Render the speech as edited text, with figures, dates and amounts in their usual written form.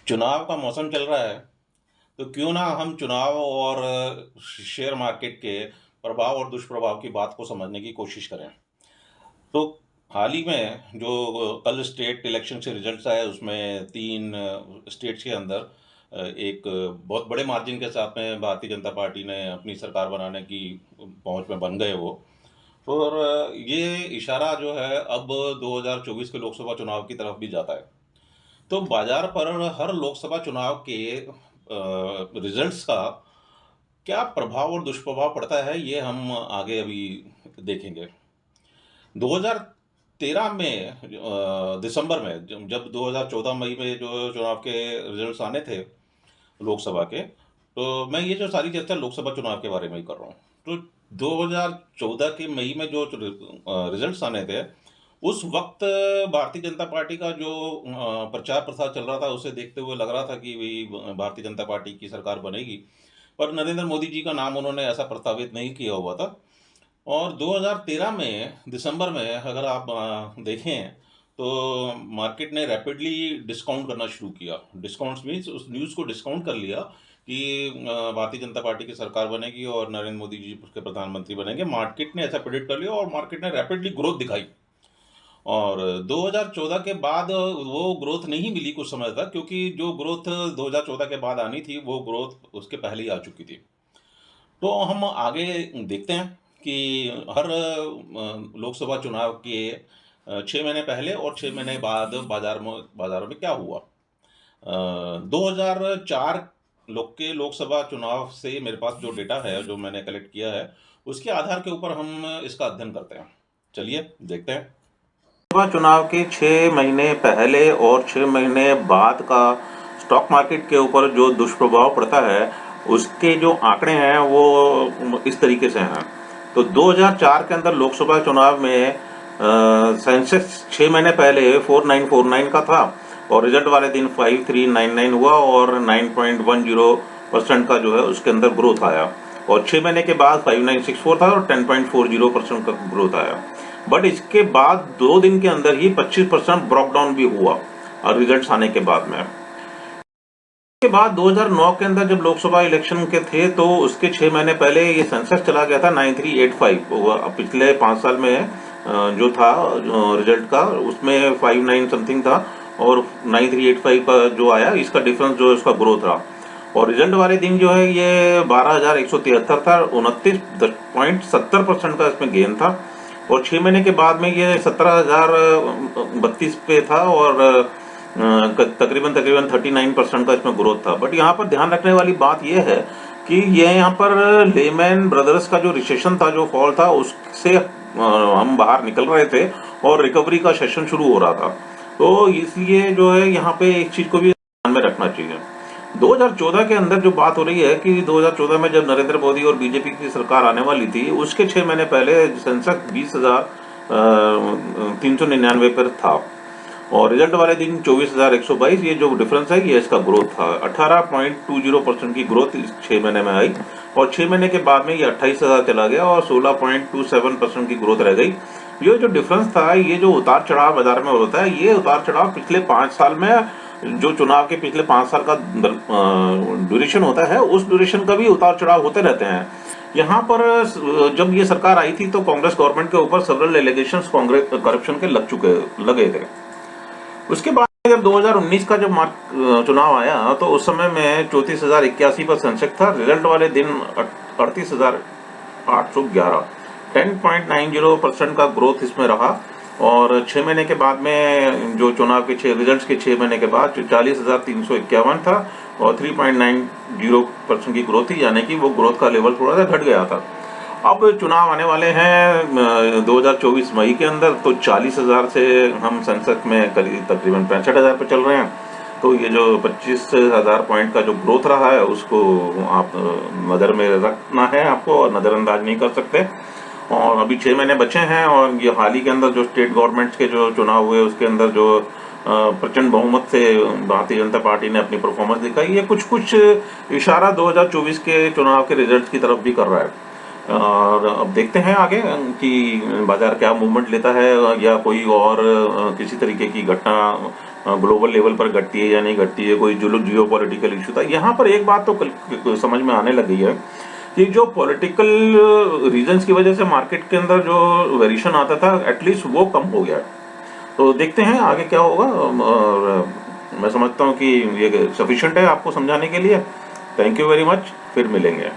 चुनाव का मौसम चल रहा है, तो क्यों ना हम चुनाव और शेयर मार्केट के प्रभाव और दुष्प्रभाव की बात को समझने की कोशिश करें। तो हाल ही में जो कल स्टेट इलेक्शन से रिजल्ट्स आए, उसमें 3 स्टेट्स के अंदर एक बहुत बड़े मार्जिन के साथ में भारतीय जनता पार्टी ने अपनी सरकार बनाने की पहुंच में बन गए वो। और ये इशारा जो है अब 2024 के लोकसभा चुनाव की तरफ भी जाता है। तो बाजार पर हर लोकसभा चुनाव के रिजल्ट्स का क्या प्रभाव और दुष्प्रभाव पड़ता है, ये हम आगे अभी देखेंगे। 2013 में दिसंबर में जब 2014 मई में जो चुनाव के रिजल्ट्स आने थे लोकसभा के, तो मैं ये जो सारी चर्चा लोकसभा चुनाव के बारे में ही कर रहा हूँ। तो 2014 के मई में जो रिजल्ट्स आने थे, उस वक्त भारतीय जनता पार्टी का जो प्रचार प्रसार चल रहा था, उसे देखते हुए लग रहा था कि भाई भारतीय जनता पार्टी की सरकार बनेगी। पर नरेंद्र मोदी जी का नाम उन्होंने ऐसा प्रस्तावित नहीं किया हुआ था। और 2013 में दिसंबर में अगर आप देखें, तो मार्केट ने रैपिडली डिस्काउंट करना शुरू किया। डिस्काउंट्स मीन्स उस न्यूज़ को डिस्काउंट कर लिया कि भारतीय जनता पार्टी की सरकार बनेगी और नरेंद्र मोदी जी उसके प्रधानमंत्री बनेंगे। मार्केट ने ऐसा प्रेडिक्ट कर लिया और मार्केट ने रैपिडली ग्रोथ दिखाई। और 2014 के बाद वो ग्रोथ नहीं मिली कुछ समय तक, क्योंकि जो ग्रोथ 2014 के बाद आनी थी, वो ग्रोथ उसके पहले ही आ चुकी थी। तो हम आगे देखते हैं कि हर लोकसभा चुनाव के 6 महीने पहले और 6 महीने बाद बाजारों में क्या हुआ। 2004 लोकसभा चुनाव से मेरे पास जो डेटा है, जो मैंने कलेक्ट किया है, उसके आधार के ऊपर हम इसका अध्ययन करते हैं। चलिए देखते हैं। लोकसभा चुनाव के 6 महीने पहले और 6 महीने बाद का स्टॉक मार्केट के ऊपर जो दुष्प्रभाव पड़ता है, उसके जो आंकड़े हैं वो इस तरीके से हैं। तो 2004 के अंदर लोकसभा चुनाव में सेंसेक्स 6 महीने पहले 4949 का था और रिजल्ट वाले दिन 5399 हुआ और 9.10% का जो है उसके अंदर ग्रोथ आया। और 6 महीने के बाद 5964 था और 10.40% का ग्रोथ आया। बट इसके बाद 2 दिन के अंदर ही 25% ब्रॉक डाउन भी हुआ और रिजल्ट्स आने के बाद में। के बाद 2009 के अंदर जब लोकसभा इलेक्शन के थे, तो उसके 6 महीने पहले ये सेंसेक्स चला गया था 9385। पिछले 5 साल में जो था रिजल्ट का, उसमें 59 समथिंग था और 9385 का जो आया, इसका डिफरेंस जो है उसका ग्रोथ रहा। और रिजल्ट वाले दिन जो है ये 12173 था, 29.70% का इसमें गेन था। और 6 महीने के बाद में ये 17032 पे था और तकरीबन 39% का इसमें ग्रोथ था। बट यहाँ पर ध्यान रखने वाली बात यह है कि ये यहाँ पर लेमैन ब्रदर्स का जो रिसेशन था, जो फॉल था, उससे हम बाहर निकल रहे थे और रिकवरी का सेशन शुरू हो रहा था। तो इसलिए जो है यहाँ पे एक चीज को भी ध्यान में रखना चाहिए। 2014 के अंदर जो बात हो रही है कि 2014 में जब नरेंद्र मोदी और बीजेपी की सरकार आने वाली थी, उसके 6 महीने पहले सेंसेक्स 20,399 पर था और रिजल्ट वाले दिन 24,122। ये जो डिफरेंस है ये इसका ग्रोथ था। 18.20% की ग्रोथ इस 6 महीने में आई और 6 महीने के बाद में ये 28,000 चला गया और 16.27% की ग्रोथ रह गई। ये जो डिफरेंस था, ये जो उतार चढ़ाव बाजार में होता है, ये उतार चढ़ाव पिछले 5 साल में, जो चुनाव के पिछले 5 साल का ड्यूरेशन होता है, उस ड्यूरेशन का भी उतार चढ़ाव होते रहते हैं। यहाँ पर जब ये सरकार आई थी तो कांग्रेस गवर्नमेंट के ऊपर सेवरल एलिगेशंस कांग्रेस करप्शन के लगे थे। उसके बाद जब 2019 का जब चुनाव आया, तो उस समय में 34,081 पर सेंसेक्स था। रिजल्ट वाले दिन 38,811, 10.90% का ग्रोथ इसमें रहा। और 6 महीने के बाद में जो चुनाव के 6 रिजल्ट्स के 6 महीने के बाद 40,351 था और 3.90% की ग्रोथ थी, यानी कि वो ग्रोथ का लेवल थोड़ा सा घट गया था। अब चुनाव आने वाले हैं 2024 मई के अंदर, तो 40,000 से हम सेंसेक्स में करीब तकरीबन 65,000 पे चल रहे हैं। तो ये जो 25,000 पॉइंट का जो ग्रोथ रहा है, उसको आप नज़र में रखना है आपको और नज़रअंदाज नहीं कर सकते। और अभी 6 महीने बचे हैं और ये हाल ही के अंदर जो स्टेट गवर्नमेंट्स के जो चुनाव हुए, उसके अंदर जो प्रचंड बहुमत से भारतीय जनता पार्टी ने अपनी परफॉर्मेंस दिखाई, ये कुछ इशारा 2024 के चुनाव के रिजल्ट की तरफ भी कर रहा है। और अब देखते हैं आगे कि बाजार क्या मूवमेंट लेता है, या कोई और किसी तरीके की घटना ग्लोबल लेवल पर घटती है या नहीं घटती है, कोई जो जियो पॉलिटिकल इशू था। यहाँ पर एक बात तो समझ में आने लगी है कि जो पॉलिटिकल रीजंस की वजह से मार्केट के अंदर जो वेरिएशन आता था एटलीस्ट वो कम हो गया। तो देखते हैं आगे क्या होगा, और मैं समझता हूँ कि ये सफिशिएंट है आपको समझाने के लिए। थैंक यू वेरी मच, फिर मिलेंगे।